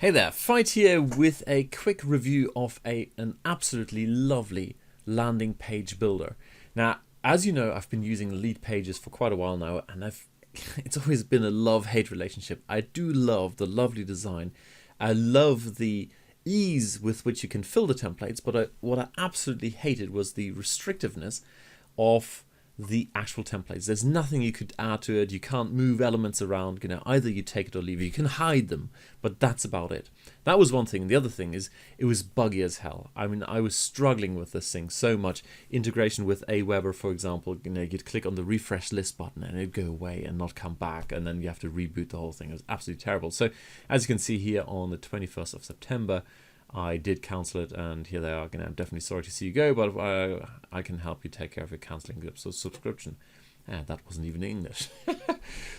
Hey there, Fight here with a quick review of an absolutely lovely landing page builder. Now, as you know, I've been using Leadpages for quite a while now, and it's always been a love-hate relationship. I do love the lovely design. I love the ease with which you can fill the templates, but what I absolutely hated was the restrictiveness of the actual templates. There's nothing you could add to it. You can't move elements around. Either you take it or leave it. You can hide them, but that's about it. That was one thing. The other thing is it was buggy as hell. I mean, I was struggling with this thing so much. Integration with Aweber, for example, you'd click on the refresh list button and it'd go away and not come back, and then you have to reboot the whole thing. It was absolutely terrible. So as you can see here on the 21st of September, I did cancel it, and here they are. I'm definitely sorry to see you go, but I can help you take care of your cancelling the subscription. That wasn't even English.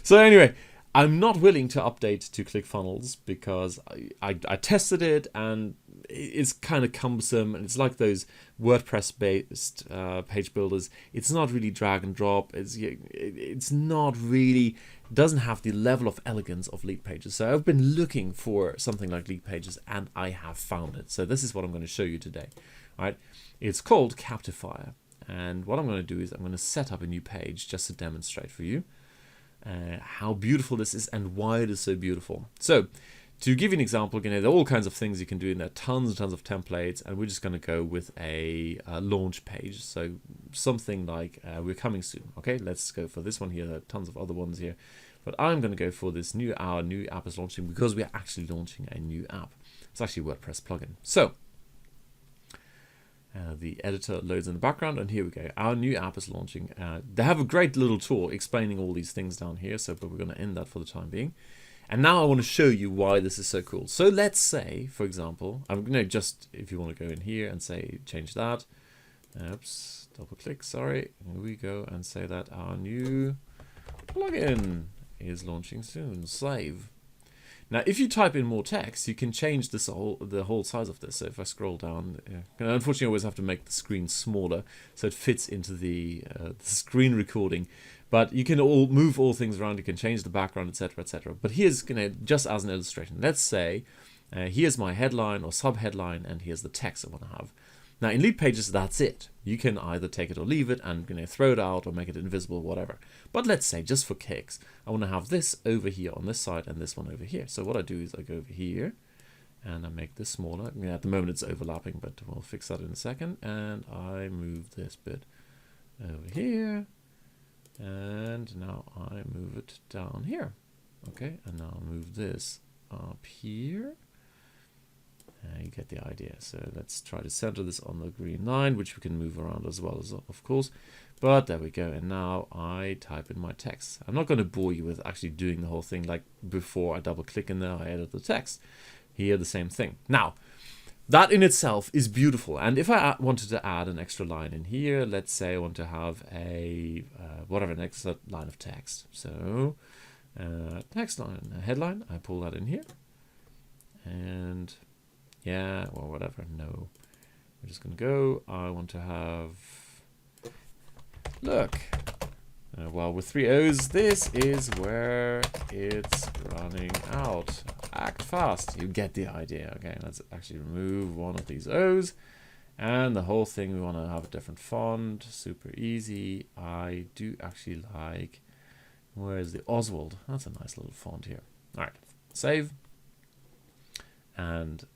So anyway, I'm not willing to update to ClickFunnels because I tested it, and it's kind of cumbersome, and it's like those WordPress-based page builders. It's not really drag and drop. It's not really, doesn't have the level of elegance of Leadpages. So I've been looking for something like Leadpages, and I have found it. So this is what I'm going to show you today. All right, it's called CaptiFire, and what I'm going to do is I'm going to set up a new page just to demonstrate for you how beautiful this is and why it is so beautiful. So to give you an example, there are all kinds of things you can do in there, tons and tons of templates, and we're just going to go with a launch page. So something like we're coming soon. Okay, let's go for this one here. There are tons of other ones here, but I'm going to go for this our new app is launching, because we are actually launching a new app. It's actually a WordPress plugin. So the editor loads in the background, and here we go. Our new app is launching. They have a great little tour explaining all these things down here, but we're going to end that for the time being. And now I want to show you why this is so cool. So let's say, for example, I'm going to just, if you want to go in here and say change that. Oops, double click, sorry. Here we go, and say that our new plugin is launching soon. Save. Now, if you type in more text, you can change the whole size of this. So if I scroll down, unfortunately I always have to make the screen smaller so it fits into the screen recording. But you can move all things around. You can change the background, etc., etc. But here's just as an illustration. Let's say here's my headline or sub-headline, and here's the text I want to have. Now in Leadpages, that's it. You can either take it or leave it, and throw it out or make it invisible, whatever. But let's say, just for kicks, I want to have this over here on this side and this one over here. So what I do is I go over here and I make this smaller. At the moment it's overlapping, but we'll fix that in a second. And I move this bit over here, and now I move it down here. Okay, and now I'll move this up here. You get the idea. So let's try to center this on the green line, which we can move around as well, of course. But there we go. And now I type in my text. I'm not going to bore you with actually doing the whole thing like before. I double click in there, I edit the text. Here, the same thing. Now, that in itself is beautiful. And if I wanted to add an extra line in here, let's say I want to have an extra line of text. So text line, headline, I pull that in here. And yeah, or whatever, no. We're just going to go, I want to have, look, well, with 3 O's, this is where it's running out. Act fast. You get the idea. Okay, let's actually remove one of these O's. And the whole thing, we want to have a different font. Super easy. I do actually like, where's the Oswald? That's a nice little font here. All right, save. And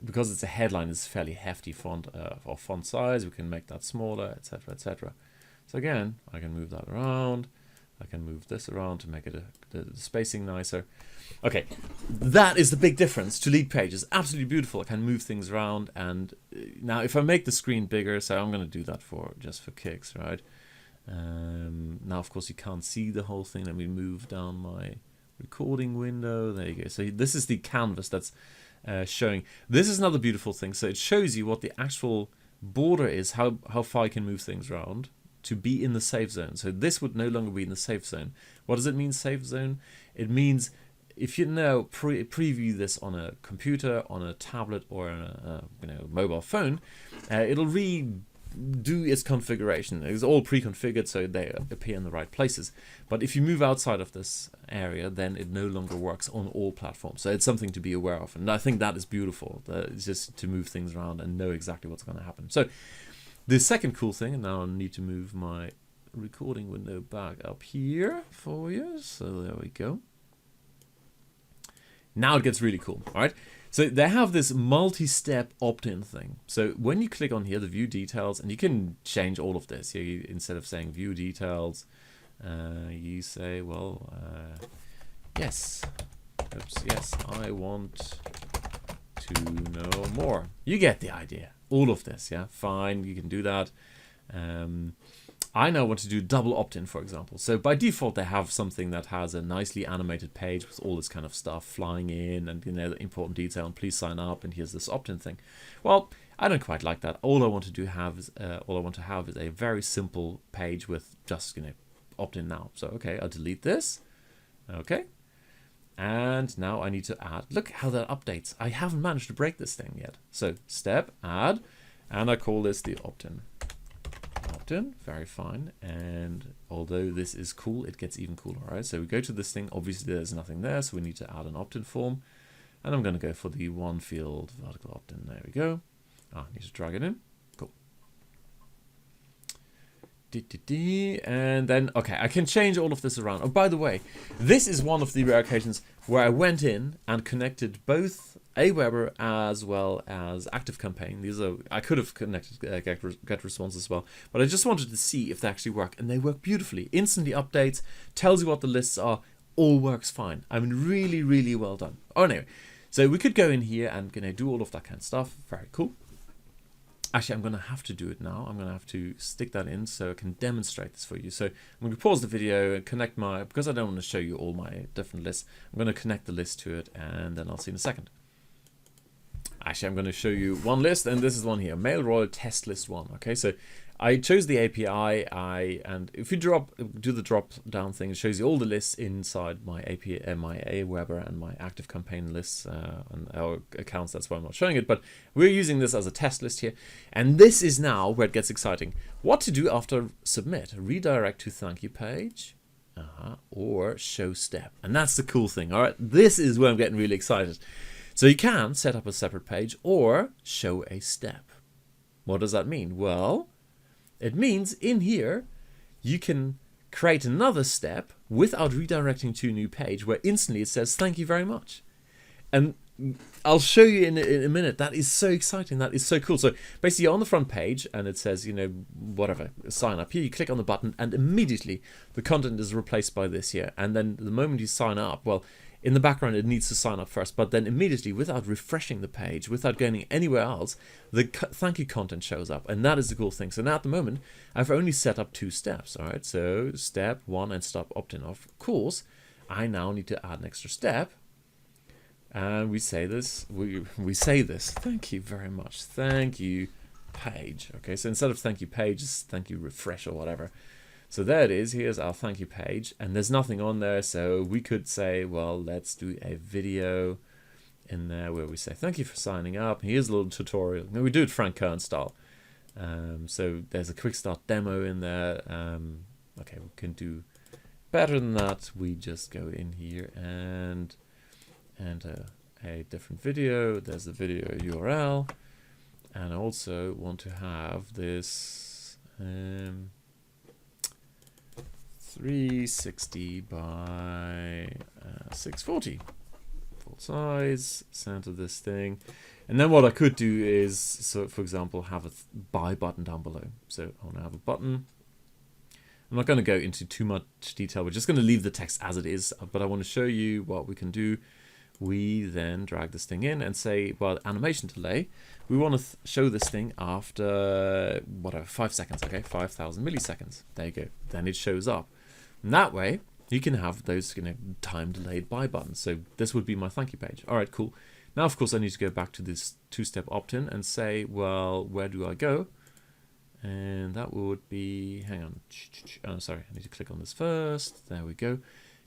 because it's a headline, it's fairly hefty font or font size, we can make that smaller, etc., etc. So again, I can move that around. I can move this around to make it the spacing nicer. Okay, that is the big difference to Leadpages. Absolutely beautiful. I can move things around, and now if I make the screen bigger, so I'm going to do that just for kicks, right? Now, of course, you can't see the whole thing. Let me move down my recording window. There you go. So this is the canvas that's showing. This is another beautiful thing. So it shows you what the actual border is, how far you can move things around to be in the safe zone. So this would no longer be in the safe zone. What does it mean, safe zone? It means if you now preview this on a computer, on a tablet, or on a mobile phone, it'll read do its configuration. It's all pre-configured, so they appear in the right places. But if you move outside of this area, then it no longer works on all platforms. So it's something to be aware of, and I think that is beautiful. It's just to move things around and know exactly what's going to happen. So the second cool thing, and now I need to move my recording window back up here for you. So there we go. Now it gets really cool. All right. So they have this multi-step opt-in thing. So when you click on here, the view details, and you can change all of this. Here, instead of saying view details, you say, well, yes, I want to know more. You get the idea. All of this, yeah, fine, you can do that. I now want to do double opt-in, for example. So by default, they have something that has a nicely animated page with all this kind of stuff flying in, and the important detail, and please sign up, and here's this opt-in thing. Well, I don't quite like that. All I want to have is a very simple page with just opt-in now. So okay, I'll delete this. Okay, and now I need to add. Look how that updates. I haven't managed to break this thing yet. So step add, and I call this the opt-in. Opt-in, very fine. And although this is cool, it gets even cooler. Right? So we go to this thing. Obviously, there's nothing there, so we need to add an opt-in form. And I'm going to go for the one field vertical opt-in. There we go. I need to drag it in. Cool. And then, okay, I can change all of this around. Oh, by the way, this is one of the rare occasions where I went in and connected both Aweber as well as ActiveCampaign. These are, I could have connected GetResponse as well, but I just wanted to see if they actually work, and they work beautifully. Instantly updates, tells you what the lists are, all works fine. I mean, really, really well done. Oh, anyway, so we could go in here and do all of that kind of stuff. Very cool. Actually, I'm going to have to do it now. I'm going to have to stick that in so I can demonstrate this for you. So I'm going to pause the video and connect because I don't want to show you all my different lists, I'm going to connect the list to it, and then I'll see in a second. Actually, I'm going to show you one list, and this is one here, Mail Royal Test List 1. Okay, so I chose the API, and if you do the drop down thing, it shows you all the lists inside my API, my Aweber and my ActiveCampaign lists and our accounts. That's why I'm not showing it, but we're using this as a test list here. And this is now where it gets exciting. What to do after submit? Redirect to thank you page, or show step. And that's the cool thing. All right, this is where I'm getting really excited. So you can set up a separate page or show a step. What does that mean? Well, it means in here you can create another step without redirecting to a new page where instantly it says thank you very much. And I'll show you in a minute. That is so exciting. That is so cool. So basically you're on the front page and it says, whatever, sign up. Here you click on the button and immediately the content is replaced by this here. And then the moment you sign up, well, in the background, it needs to sign up first, but then immediately, without refreshing the page, without going anywhere else, the thank you content shows up, and that is the cool thing. So now at the moment, I've only set up 2 steps, all right? So step 1 and stop opt-in. Of course, I now need to add an extra step, and we say this, we say this, thank you very much, thank you page. Okay, so instead of thank you page, it's thank you refresh or whatever. So there it is, here's our thank you page, and there's nothing on there, so we could say, well, let's do a video in there where we say, thank you for signing up, here's a little tutorial. Now we do it Frank Kern style. So there's a quick start demo in there. Okay, we can do better than that. We just go in here and enter a different video. There's the video URL, and I also want to have this 360 by 640 full size, center this thing, and then what I could do is, so for example, have a buy button down below. So I want to have a button. I'm not going to go into too much detail, we're just going to leave the text as it is, but I want to show you what we can do. We then drag this thing in and say, well, animation delay, we want to show this thing after whatever, 5 seconds, okay, 5,000 milliseconds. There you go, then it shows up. And that way, you can have those time delayed buy buttons. So this would be my thank you page. All right, cool. Now, of course, I need to go back to this 2-step opt-in and say, well, where do I go? And that would be, hang on, oh, sorry, I need to click on this first. There we go.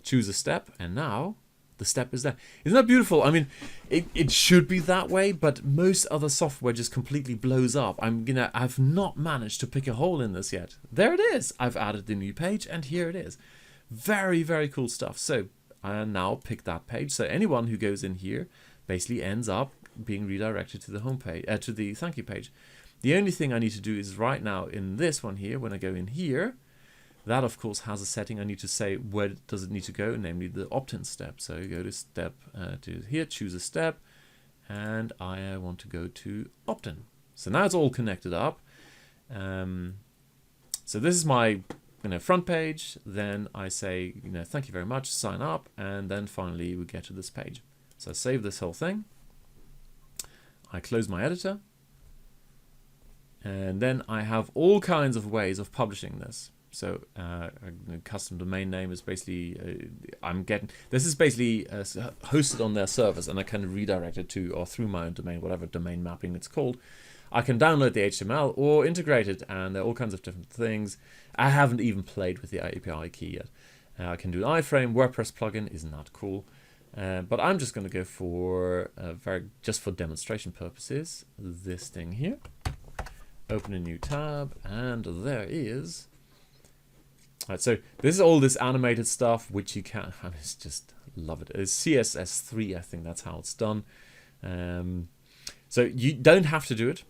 Choose a step, and now the step is there. Isn't that beautiful? I mean, it should be that way, but most other software just completely blows up. I've not managed to pick a hole in this yet. There it is. I've added the new page, and here it is. Very, very cool stuff. So I now pick that page. So anyone who goes in here basically ends up being redirected to the home page, to the thank you page. The only thing I need to do is right now in this one here, when I go in here, that of course has a setting. I need to say where does it need to go, namely the opt-in step. So you go to step to here, choose a step, and I want to go to opt-in. So now it's all connected up. So this is my front page. Then I say thank you very much, sign up, and then finally we get to this page. So I save this whole thing. I close my editor, and then I have all kinds of ways of publishing this. So custom domain name is basically this is basically hosted on their servers, and I can redirect it to or through my own domain, whatever domain mapping it's called. I can download the HTML or integrate it, and there are all kinds of different things. I haven't even played with the API key yet. I can do an iframe, WordPress plugin, isn't that cool? But I'm just going to go for just for demonstration purposes, this thing here. Open a new tab, and there is. Right, so this is all this animated stuff, which you can. I just love it. It's CSS3, I think that's how it's done. So you don't have to do it.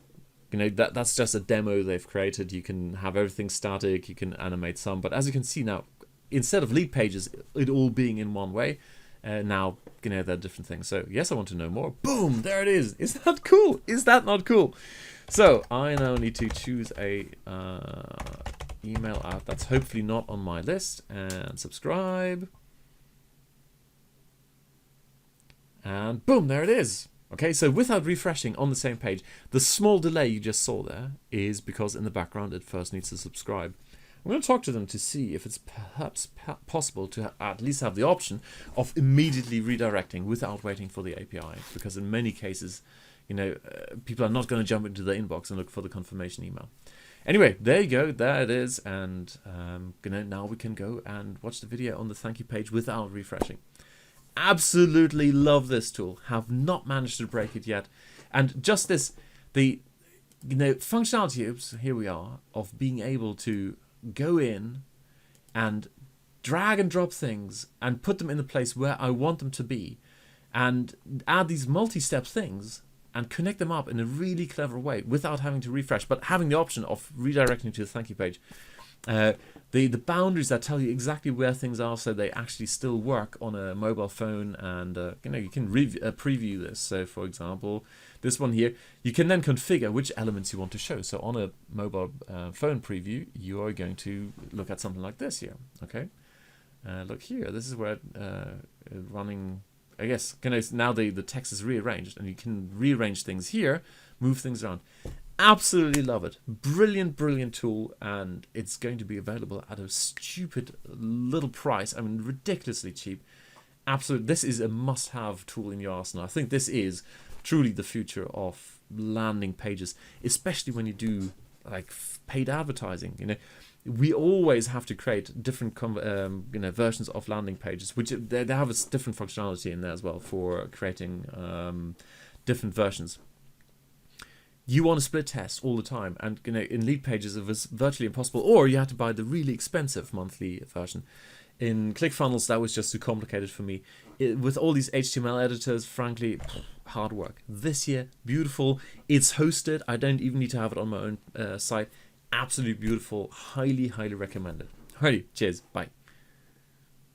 That's just a demo they've created. You can have everything static. You can animate some, but as you can see now, instead of Leadpages, it all being in one way. Now, there are different things. So, yes, I want to know more. Boom, there it is. Is that cool? Is that not cool? So, I now need to choose a email out that's hopefully not on my list, and subscribe. And boom, there it is. Okay, so without refreshing on the same page, the small delay you just saw there is because in the background it first needs to subscribe. I'm going to talk to them to see if it's perhaps possible to at least have the option of immediately redirecting without waiting for the API, because in many cases, people are not going to jump into the inbox and look for the confirmation email. Anyway, there you go, there it is, and now we can go and watch the video on the thank you page without refreshing. Absolutely love this tool. Have not managed to break it yet, and just this, the functionality. Oops, here we are, of being able to go in and drag and drop things and put them in the place where I want them to be, and add these multi-step things and connect them up in a really clever way without having to refresh, but having the option of redirecting to the thank you page. The boundaries that tell you exactly where things are, so they actually still work on a mobile phone, and you can preview this. So for example, this one here, you can then configure which elements you want to show. So on a mobile phone preview, you are going to look at something like this here. Okay, look here, this is where running, I guess, now the text is rearranged, and you can rearrange things here, move things around. Absolutely love it. Brilliant, brilliant tool, and it's going to be available at a stupid little price. I mean, ridiculously cheap. Absolutely, this is a must-have tool in your arsenal. I think this is truly the future of landing pages, especially when you do like paid advertising. We always have to create different versions of landing pages, which they have a different functionality in there as well for creating different versions. You want to split test all the time, and in Leadpages it was virtually impossible, or you had to buy the really expensive monthly version. In ClickFunnels, that was just too complicated for me. With all these HTML editors, frankly, hard work. This year, beautiful. It's hosted. I don't even need to have it on my own site. Absolutely beautiful. Highly, highly recommended. Alrighty, cheers. Bye.